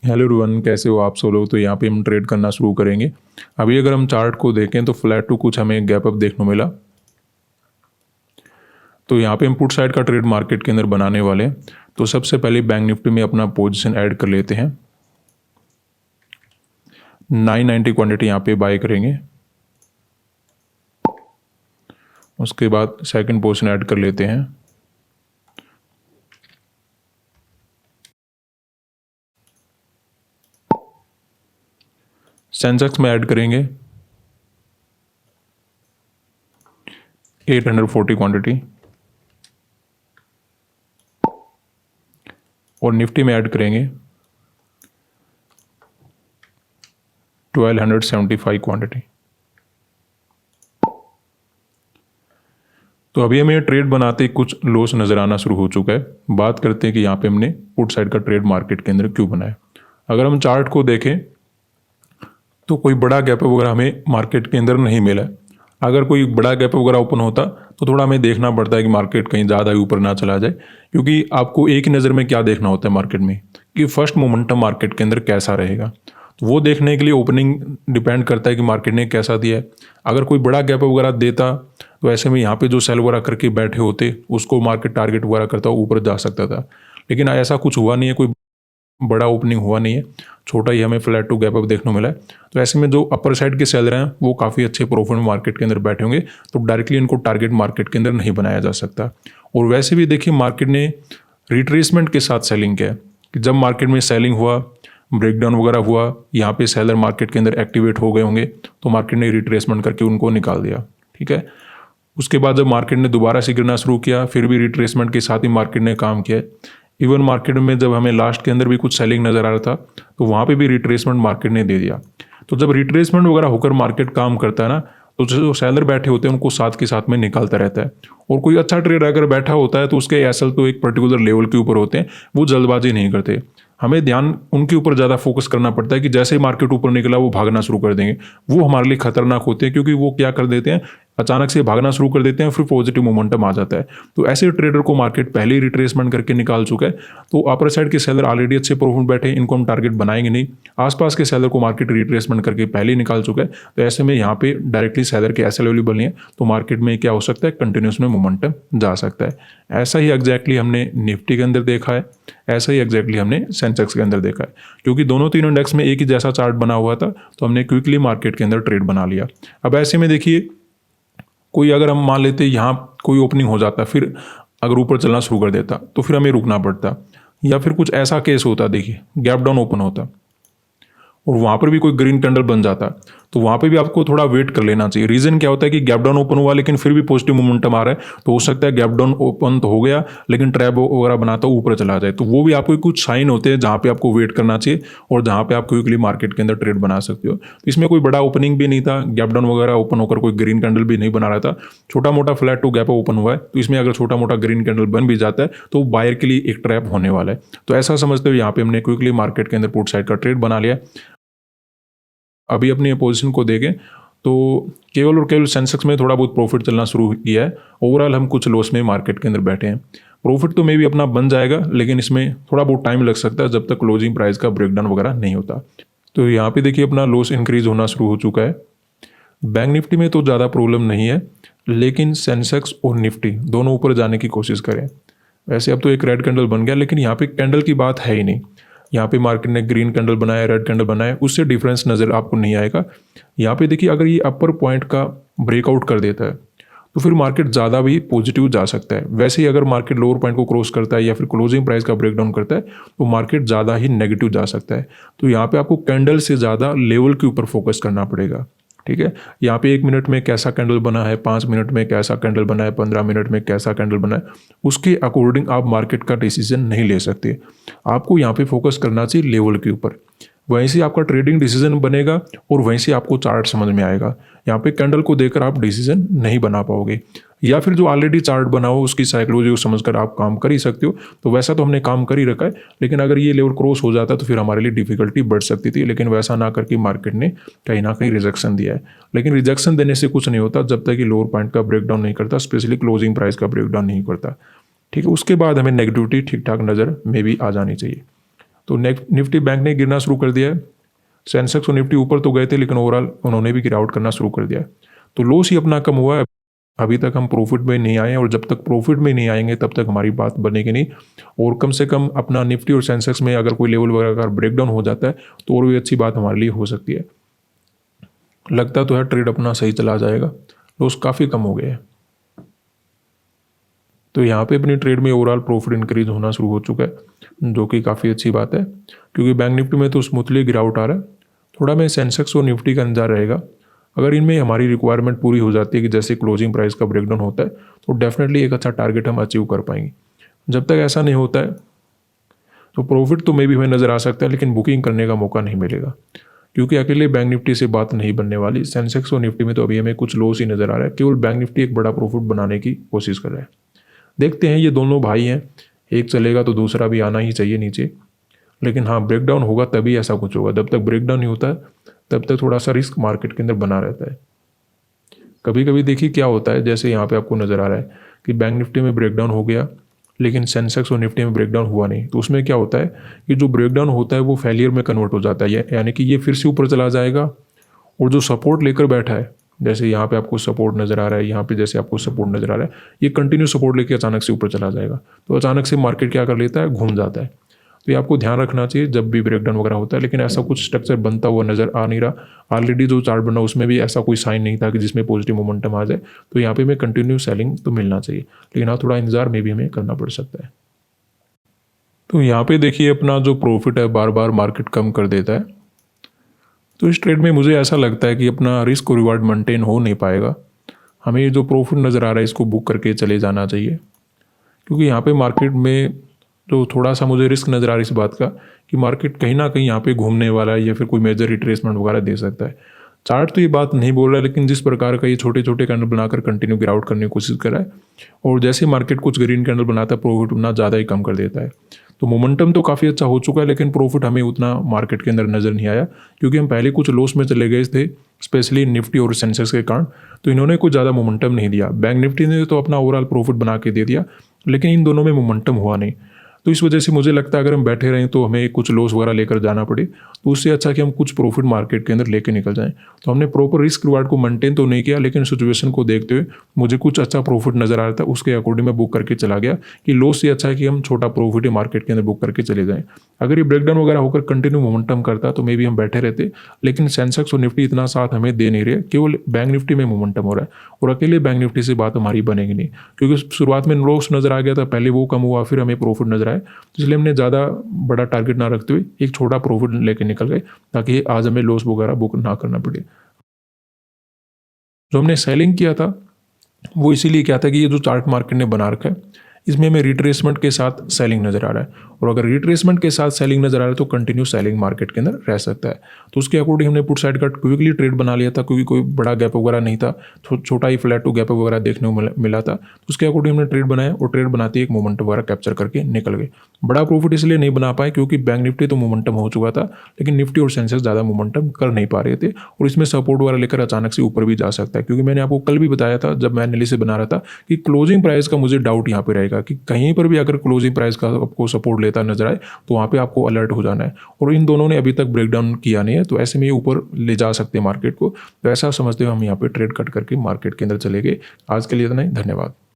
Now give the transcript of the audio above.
Hello everyone, कैसे हो आप सब लोग। तो यहाँ पे हम ट्रेड करना शुरू करेंगे। अभी अगर हम चार्ट को देखें तो फ्लैट टू कुछ हमें गैप अप देखने को मिला। तो यहाँ पे हम पुट साइड का ट्रेड मार्केट के अंदर बनाने वाले हैं। तो सबसे पहले बैंक निफ्टी में अपना पोजीशन ऐड कर लेते हैं। 990 क्वांटिटी यहाँ पे बाय करेंगे। उसके बाद सेकंड पोजीशन ऐड कर लेते हैं। सेंसेक्स में ऐड करेंगे 840 क्वांटिटी और निफ्टी में ऐड करेंगे 1275 क्वांटिटी। तो अभी हमें ट्रेड बनाते ही कुछ लॉस नज़र आना शुरू हो चुका है। बात करते हैं कि यहाँ पे हमने पुट साइड का ट्रेड मार्केट के अंदर क्यों बनाया। अगर हम चार्ट को देखें तो कोई बड़ा गैप वगैरह हमें मार्केट के अंदर नहीं मिला है। अगर कोई बड़ा गैप वगैरह ओपन होता तो थोड़ा हमें देखना पड़ता है कि मार्केट कहीं ज़्यादा ऊपर ना चला जाए, क्योंकि आपको एक ही नज़र में क्या देखना होता है मार्केट में कि फर्स्ट मोमेंटम मार्केट के अंदर कैसा रहेगा। तो वो देखने के लिए ओपनिंग डिपेंड करता है कि मार्केट ने कैसा दिया है। अगर कोई बड़ा गैप वगैरह देता तो ऐसे में यहाँ पे जो सेल वगैरह करके बैठे होते उसको मार्केट टारगेट वगैरह करता ऊपर जा सकता था, लेकिन ऐसा कुछ हुआ नहीं है। कोई बड़ा ओपनिंग हुआ नहीं है, छोटा ही हमें फ्लैट टू गैप अप देखने को मिला है। तो ऐसे में जो अपर साइड के सेलर हैं वो काफ़ी अच्छे प्रॉफिट में मार्केट के अंदर बैठे होंगे, तो डायरेक्टली इनको टारगेट मार्केट के अंदर नहीं बनाया जा सकता। और वैसे भी देखिए मार्केट ने रिट्रेसमेंट के साथ सेलिंग किया है कि जब मार्केट में सेलिंग हुआ, ब्रेकडाउन वगैरह हुआ, यहाँ पे सेलर मार्केट के अंदर एक्टिवेट हो गए होंगे, तो मार्केट ने रिट्रेसमेंट करके उनको निकाल दिया। ठीक है, उसके बाद जब मार्केट ने दोबारा से गिरना शुरू किया फिर भी रिट्रेसमेंट के साथ ही मार्केट ने काम किया। इवन मार्केट में जब हमें लास्ट के अंदर भी कुछ सेलिंग नज़र आ रहा था तो वहाँ पे भी रिट्रेसमेंट मार्केट ने दे दिया। तो जब रिट्रेसमेंट वगैरह होकर मार्केट काम करता है ना, तो जो सेलर बैठे होते हैं उनको साथ के साथ में निकालता रहता है। और कोई अच्छा ट्रेडर अगर बैठा होता है तो उसके एसएल तो एक पर्टिकुलर लेवल के ऊपर होते हैं, वो जल्दबाजी नहीं करते। हमें ध्यान उनके ऊपर ज़्यादा फोकस करना पड़ता है कि जैसे ही मार्केट ऊपर निकला वो भागना शुरू कर देंगे। वो हमारे लिए खतरनाक होते हैं, क्योंकि वो क्या कर देते हैं, अचानक से भागना शुरू कर देते हैं, फिर पॉजिटिव मोमेंटम आ जाता है। तो ऐसे ट्रेडर को मार्केट पहले ही रिट्रेसमेंट करके निकाल चुका है। तो अपर साइड के सेलर ऑलरेडी अच्छे प्रॉफिट बैठे हैं, इनको हम टारगेट बनाएंगे नहीं। आसपास के सेलर को मार्केट रिट्रेसमेंट करके पहले ही निकाल चुका है। तो ऐसे में यहाँ पे डायरेक्टली सेलर के एसएल अवेलेबल नहीं है, तो मार्केट में क्या हो सकता है, कंटिन्यूस में मोमेंटम जा सकता है। ऐसा ही एग्जैक्टली हमने निफ्टी के अंदर देखा है, ऐसा ही एग्जैक्टली हमने सेंसेक्स के अंदर देखा है। क्योंकि दोनों तीनों इंडेक्स में एक ही जैसा चार्ट बना हुआ था, तो हमने क्विकली मार्केट के अंदर ट्रेड बना लिया। अब ऐसे में देखिए कोई अगर हम मान लेते यहाँ कोई ओपनिंग हो जाता, फिर अगर ऊपर चलना शुरू कर देता तो फिर हमें रुकना पड़ता, या फिर कुछ ऐसा केस होता, देखिए गैप डाउन ओपन होता और वहाँ पर भी कोई ग्रीन कैंडल बन जाता, तो वहाँ पे भी आपको थोड़ा वेट कर लेना चाहिए। रीज़न क्या होता है कि गैप डाउन ओपन हुआ लेकिन फिर भी पॉजिटिव मोमेंटम आ रहा है, तो हो सकता है गैप डाउन ओपन तो हो गया लेकिन ट्रैप वगैरह बनाता ऊपर चला जाए। तो वो भी आपको कुछ साइन होते हैं जहाँ पे आपको वेट करना चाहिए और जहाँ पे आप क्विकली मार्केट के अंदर ट्रेड बना सकते हो। तो इसमें कोई बड़ा ओपनिंग भी नहीं था, गैप डाउन वगैरह ओपन होकर कोई ग्रीन कैंडल भी नहीं बना रहा था, छोटा मोटा फ्लैट टू गैप ओपन हुआ है। तो इसमें अगर छोटा मोटा ग्रीन कैंडल बन भी जाता है तो बायर के लिए एक ट्रैप होने वाला है। तो ऐसा समझते हुए यहाँ पे हमने क्विकली मार्केट के अंदर पुट साइड का ट्रेड बना लिया। अभी अपनी पोजीशन को देखें तो केवल और केवल सेंसेक्स में थोड़ा बहुत प्रॉफिट चलना शुरू किया है। ओवरऑल हम कुछ लॉस में मार्केट के अंदर बैठे हैं। प्रॉफिट तो मे भी अपना बन जाएगा, लेकिन इसमें थोड़ा बहुत टाइम लग सकता है जब तक क्लोजिंग प्राइस का ब्रेकडाउन वगैरह नहीं होता। तो यहाँ पे देखिए अपना लॉस इंक्रीज होना शुरू हो चुका है। बैंक निफ्टी में तो ज़्यादा प्रॉब्लम नहीं है, लेकिन सेंसेक्स और निफ्टी दोनों ऊपर जाने की कोशिश करें। वैसे अब तो एक रेड कैंडल बन गया, लेकिन यहाँ पे कैंडल की बात है ही नहीं। यहाँ पे मार्केट ने ग्रीन कैंडल बनाया, रेड कैंडल बनाया, उससे डिफरेंस नज़र आपको नहीं आएगा। यहाँ पे देखिए अगर ये अपर पॉइंट का ब्रेकआउट कर देता है तो फिर मार्केट ज़्यादा भी पॉजिटिव जा सकता है। वैसे ही अगर मार्केट लोअर पॉइंट को क्रॉस करता है या फिर क्लोजिंग प्राइस का ब्रेकडाउन करता है तो मार्केट ज़्यादा ही नेगेटिव जा सकता है। तो यहाँ पे आपको कैंडल से ज़्यादा लेवल के ऊपर फोकस करना पड़ेगा। ठीक है, यहाँ पे 1 मिनट में कैसा कैंडल बना है, 5 मिनट में कैसा कैंडल बना है, 15 मिनट में कैसा कैंडल बना है, उसके अकॉर्डिंग आप मार्केट का डिसीजन नहीं ले सकते। आपको यहाँ पे फोकस करना चाहिए लेवल के ऊपर, वहीं से आपका ट्रेडिंग डिसीजन बनेगा और वहीं से आपको चार्ट समझ में आएगा। यहाँ पे कैंडल को देखकर आप डिसीजन नहीं बना पाओगे, या फिर जो ऑलरेडी चार्ट बना हो उसकी साइकोलॉजी को समझकर आप काम कर ही सकते हो। तो वैसा तो हमने काम कर ही रखा है, लेकिन अगर ये लेवल क्रॉस हो जाता तो फिर हमारे लिए डिफिकल्टी बढ़ सकती थी, लेकिन वैसा ना करके मार्केट ने कहीं ना कहीं रिजेक्शन दिया है। लेकिन रिजेक्शन देने से कुछ नहीं होता जब तक कि लोअर पॉइंट का ब्रेकडाउन नहीं करता, स्पेशली क्लोजिंग प्राइस का ब्रेकडाउन नहीं करता। ठीक है, उसके बाद हमें नेगेटिविटी ठीक ठाक नज़र में भी आ जानी चाहिए। तो निफ्टी बैंक ने गिरना शुरू कर दिया है। सेंसेक्स और निफ्टी ऊपर तो गए थे लेकिन ओवरऑल उन्होंने भी गिरावट करना शुरू कर दिया है। तो लॉस ही अपना कम हुआ है। अभी तक हम प्रॉफिट में नहीं आए और जब तक प्रॉफिट में नहीं आएंगे तब तक हमारी बात बनेगी नहीं। और कम से कम अपना निफ्टी और सेंसेक्स में अगर कोई लेवल वगैरह अगर ब्रेकडाउन हो जाता है तो और भी अच्छी बात हमारे लिए हो सकती है। लगता तो है ट्रेड अपना सही चला जाएगा, लॉस काफ़ी कम हो गया है। तो यहाँ पे अपनी ट्रेड में ओवरऑल प्रॉफिट इंक्रीज होना शुरू हो चुका है, जो कि काफ़ी अच्छी बात है, क्योंकि बैंक निफ्टी में तो स्मूथली गिरावट आ रहा है। थोड़ा में सेंसेक्स और निफ्टी का इंतजार रहेगा। अगर इनमें हमारी रिक्वायरमेंट पूरी हो जाती है कि जैसे क्लोजिंग प्राइस का ब्रेकडाउन होता है तो डेफिनेटली एक अच्छा टारगेट हम अचीव कर पाएंगे। जब तक ऐसा नहीं होता है तो प्रॉफिट तो मे भी हमें नज़र आ सकता है लेकिन बुकिंग करने का मौका नहीं मिलेगा, क्योंकि अकेले बैंक निफ्टी से बात नहीं बनने वाली। सेंसेक्स और निफ्टी में तो अभी हमें कुछ लॉस ही नज़र आ रहा है, केवल बैंक निफ्टी एक बड़ा प्रॉफिट बनाने की कोशिश कर रहा है। देखते हैं, ये दोनों भाई हैं, एक चलेगा तो दूसरा भी आना ही चाहिए नीचे। लेकिन हाँ, ब्रेकडाउन होगा तभी ऐसा कुछ होगा। जब तक ब्रेकडाउन नहीं होता है तब तक थोड़ा सा रिस्क मार्केट के अंदर बना रहता है। कभी कभी देखिए क्या होता है, जैसे यहाँ पे आपको नज़र आ रहा है कि बैंक निफ्टी में ब्रेकडाउन हो गया लेकिन सेंसेक्स और निफ्टी में ब्रेकडाउन हुआ नहीं। तो उसमें क्या होता है कि जो ब्रेकडाउन होता है वो फेलियर में कन्वर्ट हो जाता है, यानी कि ये फिर से ऊपर चला जाएगा और जो सपोर्ट लेकर बैठा है, जैसे यहाँ पे आपको सपोर्ट नज़र आ रहा है, यहाँ पे जैसे आपको सपोर्ट नज़र आ रहा है, ये कंटिन्यू सपोर्ट लेके अचानक से ऊपर चला जाएगा। तो अचानक से मार्केट क्या कर लेता है, घूम जाता है। तो ये आपको ध्यान रखना चाहिए जब भी ब्रेकडाउन वगैरह होता है। लेकिन ऐसा कुछ स्ट्रक्चर बनता हुआ नज़र आ नहीं रहा। ऑलरेडी जो चार्ट बना उसमें भी ऐसा कोई साइन नहीं था कि जिसमें पॉजिटिव मोमेंटम आ जाए। तो यहाँ पे हमें कंटिन्यू सेलिंग तो मिलना चाहिए, लेकिन हाँ थोड़ा इंतजार में भी हमें करना पड़ सकता है। तो यहाँ पे देखिए अपना जो प्रॉफिट है बार बार मार्केट कम कर देता है। तो इस ट्रेड में मुझे ऐसा लगता है कि अपना रिस्क और रिवार्ड मेंटेन हो नहीं पाएगा। हमें जो प्रॉफिट नज़र आ रहा है इसको बुक करके चले जाना चाहिए, क्योंकि यहाँ पे मार्केट में जो थोड़ा सा मुझे रिस्क नज़र आ रहा है इस बात का कि मार्केट कहीं ना कहीं यहाँ पे घूमने वाला है या फिर कोई मेजर रिट्रेसमेंट वगैरह दे सकता है। चार्ट तो ये बात नहीं बोल रहा है, लेकिन जिस प्रकार का ये छोटे छोटे कैंडल बनाकर कंटिन्यू गिरावट करने की कोशिश कर रहा है और जैसे मार्केट कुछ ग्रीन कैंडल बनाता है प्रॉफिट उतना ज़्यादा ही कम कर देता है। तो मोमेंटम तो काफ़ी अच्छा हो चुका है लेकिन प्रॉफिट हमें उतना मार्केट के अंदर नज़र नहीं आया, क्योंकि हम पहले कुछ लॉस में चले गए थे, स्पेशली निफ्टी और सेंसेक्स के कारण। तो इन्होंने कुछ ज़्यादा मोमेंटम नहीं दिया। बैंक निफ्टी ने तो अपना ओवरऑल प्रॉफिट बना के दे दिया, लेकिन इन दोनों में मोमेंटम हुआ नहीं। तो इस वजह से मुझे लगता है अगर हम बैठे रहें तो हमें कुछ लॉस वगैरह लेकर जाना पड़े, तो उससे अच्छा कि हम कुछ प्रॉफिट मार्केट के अंदर लेके निकल जाएं। तो हमने प्रॉपर रिस्क रिवार्ड को मेंटेन तो नहीं किया, लेकिन सिचुएशन को देखते हुए मुझे कुछ अच्छा प्रॉफिट नज़र आ रहा था, उसके अकॉर्डिंग मैं बुक करके चला गया कि लॉस से अच्छा है कि हम छोटा प्रॉफिट ही मार्केट के अंदर बुक करके चले जाएँ। अगर ये ब्रेकडाउन वगैरह होकर कंटिन्यू मोमेंटम करता तो मे भी हम बैठे रहते, लेकिन सेंसेक्स और निफ्टी इतना साथ हमें दे नहीं रहे, केवल बैंक निफ्टी में मोमेंटम हो रहा है और अकेले बैंक निफ्टी से बात हमारी बनेगी नहीं, क्योंकि शुरुआत में लॉस नज़र आ गया था, पहले वो कम हुआ फिर हमें प्रॉफिट नजर आए। तो इसलिए हमने ज़्यादा बड़ा टारगेट ना रखते हुए एक छोटा प्रॉफिट लेके निकल गए, ताकि आज हमें लॉस वगैरह बुक ना करना पड़े। जो हमने सेलिंग किया था वो इसीलिए क्या था कि ये जो चार्ट मार्केट ने बना रखा है इसमें हमें रिट्रेसमेंट के साथ सेलिंग नज़र आ रहा है, और अगर रिट्रेसमेंट के साथ सेलिंग नज़र आ रहा है तो कंटिन्यू सेलिंग मार्केट के अंदर रह सकता है। तो उसके अकॉर्डिंग हमने पुट साइड का क्विकली ट्रेड बना लिया था, क्योंकि कोई बड़ा गैप वगैरह नहीं था, छोटा ही फ्लैट टू गैप वगैरह देखने को मिला था। तो उसके अकॉर्डिंग हमने ट्रेड बनाया और ट्रेड बनाते ही एक मोमेंटम वगैरह कैप्चर करके निकल गए। बड़ा प्रॉफिट इसलिए नहीं बना पाए क्योंकि बैंक निफ्टी तो मोमेंटम हो चुका था, लेकिन निफ्टी और सेंसेक्स ज़्यादा मोमेंटम कर नहीं पा रहे थे, और इसमें सपोर्ट वगैरह लेकर अचानक से ऊपर भी जा सकता है। क्योंकि मैंने आपको कल भी बताया था जब मैं एनालिसिस बना रहा था कि क्लोजिंग प्राइस का मुझे डाउट यहाँ पे रहेगा कि कहीं पर भी अगर क्लोजिंग प्राइस का आपको सपोर्ट लेता नजर आए तो वहाँ पे आपको अलर्ट हो जाना है। और इन दोनों ने अभी तक ब्रेकडाउन किया नहीं है, तो ऐसे में ये ऊपर ले जा सकते हैं मार्केट को। तो ऐसा समझते हुए हम यहाँ पे ट्रेड कट करके मार्केट के अंदर चले गए। आज के लिए इतना ही, धन्यवाद।